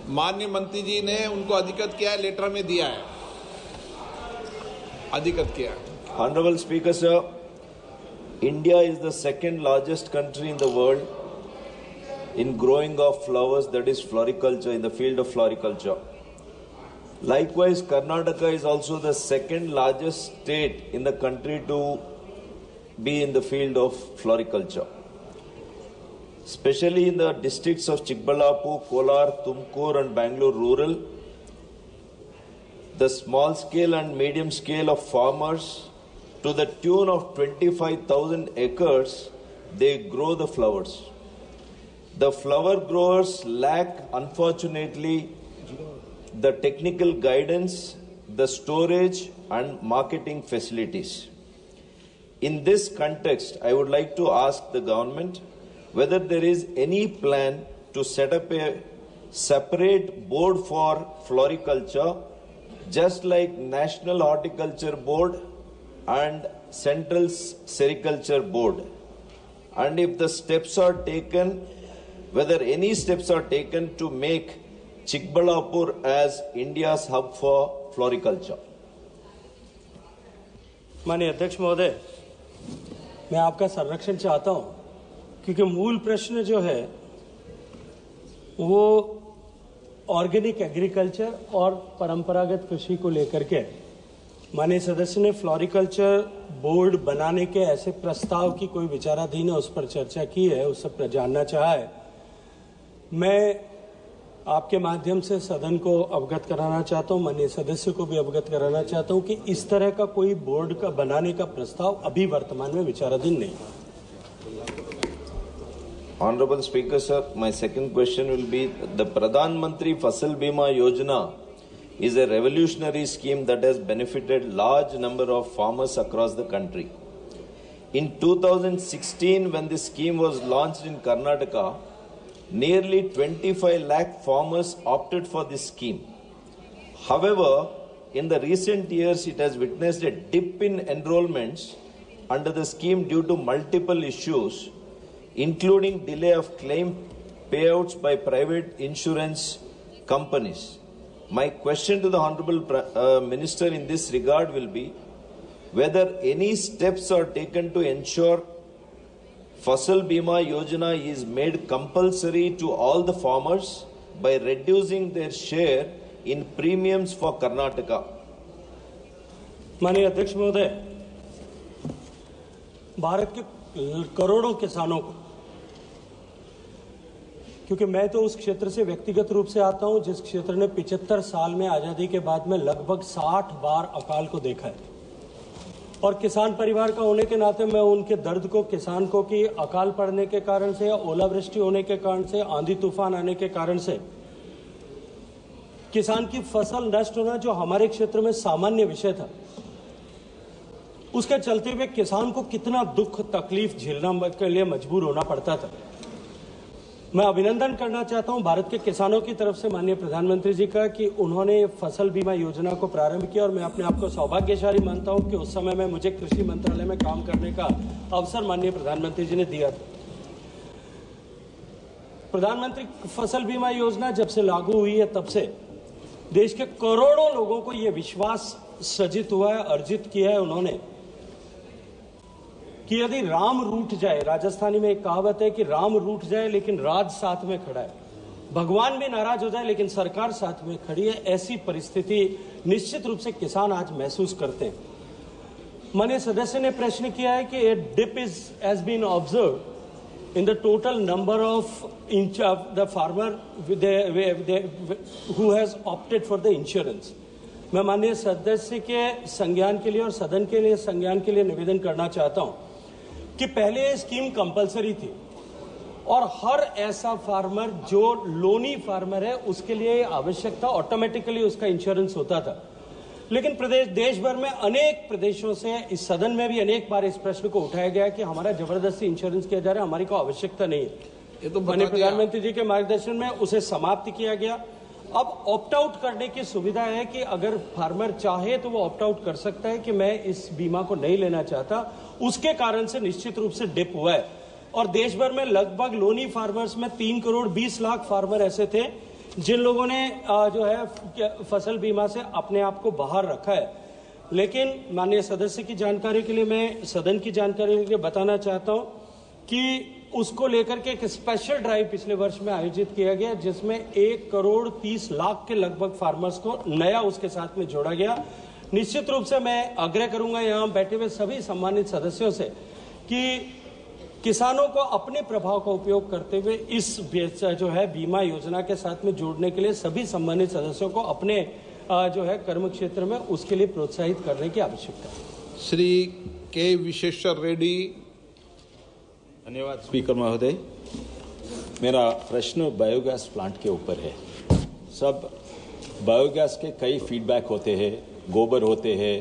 माननीय मंत्री जी ने उनको अधिकृत किया है, लेटर में दिया है, अधिकृत किया है। Honorable Speaker, sir, India is the second largest country in the world in growing of flowers, that is floriculture, in the field of floriculture. Likewise, Karnataka is also the second largest state in the country to be in the field of floriculture. Especially in the districts of Chikbalapur, Kolar, Tumkur and Bangalore rural, the small scale and medium scale of farmers, to the tune of 25,000 acres, they grow the flowers. The flower growers lack, unfortunately, the technical guidance, the storage and marketing facilities. In this context, I would like to ask the government whether there is any plan to set up a separate board for floriculture, just like National Horticulture Board and Central Sericulture Board. And if the steps are taken, whether any steps are taken to make Chikbalapur as India's hub for floriculture. माननीय अध्यक्ष महोदय, मैं आपका संरक्षण चाहता हूं, क्योंकि मूल प्रश्न जो है वो ऑर्गेनिक एग्रीकल्चर और परंपरागत कृषि को लेकर के। माननीय सदस्य ने फ्लोरिकल्चर बोर्ड बनाने के ऐसे प्रस्ताव की कोई विचाराधीन है, उस पर चर्चा की है, उस पर जानना चाहा है। मैं आपके माध्यम से सदन को अवगत कराना चाहता हूं, माननीय सदस्य को भी अवगत कराना चाहता हूं कि इस तरह का कोई बोर्ड का बनाने का प्रस्ताव अभी वर्तमान में विचाराधीन नहीं है। Honorable Speaker, sir, my second question will be, the Pradhan Mantri Fasal Bima Yojana is a revolutionary scheme that has benefited large number of farmers across the country. In 2016, when this scheme was launched in Karnataka, nearly 25 lakh farmers opted for this scheme. However, in the recent years, it has witnessed a dip in enrollments under the scheme due to multiple issues, including delay of claim payouts by private insurance companies. My question to the Honorable Minister in this regard will be whether any steps are taken to ensure Fasal Bima Yojana is made compulsory to all the farmers by reducing their share in premiums for Karnataka. माननीय अध्यक्ष महोदय, भारत के करोड़ों किसानों को, क्योंकि मैं तो उस क्षेत्र से व्यक्तिगत रूप से आता हूं जिस क्षेत्र ने 75 साल में आजादी के बाद में लगभग 60 बार अकाल को देखा है, और किसान परिवार का होने के नाते मैं उनके दर्द को, किसान को कि अकाल पड़ने के कारण से या ओलावृष्टि होने के कारण से, आंधी तूफान आने के कारण से किसान की फसल नष्ट होना जो हमारे क्षेत्र में सामान्य विषय था, उसके चलते हुए किसान को कितना दुख तकलीफ झेलना के लिए मजबूर होना पड़ता था। मैं अभिनंदन करना चाहता हूं भारत के किसानों की तरफ से माननीय प्रधानमंत्री जी का कि उन्होंने फसल बीमा योजना को प्रारंभ किया, और मैं अपने आप को सौभाग्यशाली मानता हूं कि उस समय में मुझे कृषि मंत्रालय में काम करने का अवसर माननीय प्रधानमंत्री जी ने दिया था। प्रधानमंत्री फसल बीमा योजना जब से लागू हुई है तब से देश के करोड़ों लोगों को यह विश्वास सजित हुआ है, अर्जित किया है उन्होंने, कि यदि राम रूठ जाए, राजस्थानी में एक कहावत है कि राम रूठ जाए लेकिन राज साथ में खड़ा है, भगवान भी नाराज हो जाए लेकिन सरकार साथ में खड़ी है, ऐसी परिस्थिति निश्चित रूप से किसान आज महसूस करते हैं। माननीय सदस्य ने प्रश्न किया है कि a dip has been observed in the total number of the farmer who has opted for the insurance. मैं माननीय सदस्य के संज्ञान के लिए और सदन के लिए संज्ञान के लिए निवेदन करना चाहता हूं कि पहले ये स्कीम कंपलसरी थी और हर ऐसा फार्मर जो लोनी फार्मर है उसके लिए आवश्यक था, ऑटोमेटिकली उसका इंश्योरेंस होता था। लेकिन देश भर में अनेक प्रदेशों से, इस सदन में भी अनेक बार इस प्रश्न को उठाया गया कि हमारा जबरदस्ती इंश्योरेंस किया जा रहा है, हमारी को आवश्यकता नहीं है। ये तो माननीय प्रधानमंत्री जी के मार्गदर्शन में उसे समाप्त किया गया। अब ऑप्ट आउट करने की सुविधा है कि अगर फार्मर चाहे तो वो ऑप्ट आउट कर सकता है कि मैं इस बीमा को नहीं लेना चाहता, उसके कारण से निश्चित रूप से डिप हुआ है। और देश भर में लगभग लोनी फार्मर्स में 3 करोड़ 20 लाख फार्मर ऐसे थे जिन लोगों ने जो है फसल बीमा से अपने आप को बाहर रखा है। लेकिन माननीय सदस्य की जानकारी के लिए, मैं सदन की जानकारी के लिए बताना चाहता हूं कि उसको लेकर के एक स्पेशल ड्राइव पिछले वर्ष में आयोजित किया गया, जिसमें 1,30,00,000 के लगभग फार्मर्स को नया उसके साथ में जोड़ा गया। निश्चित रूप से मैं आग्रह करूंगा यहां बैठे हुए सभी सम्मानित सदस्यों से कि किसानों को अपने प्रभाव का उपयोग करते हुए इस जो है बीमा योजना के साथ में जोड़ने के लिए सभी सम्मानित सदस्यों को अपने जो है कर्म क्षेत्र में उसके लिए प्रोत्साहित करने की आवश्यकता है। श्री के विश्वेश्वर रेड्डी। धन्यवाद स्पीकर महोदय। मेरा प्रश्न बायोगैस प्लांट के ऊपर है। सब बायोगैस के कई फीडबैक होते हैं, गोबर होते हैं,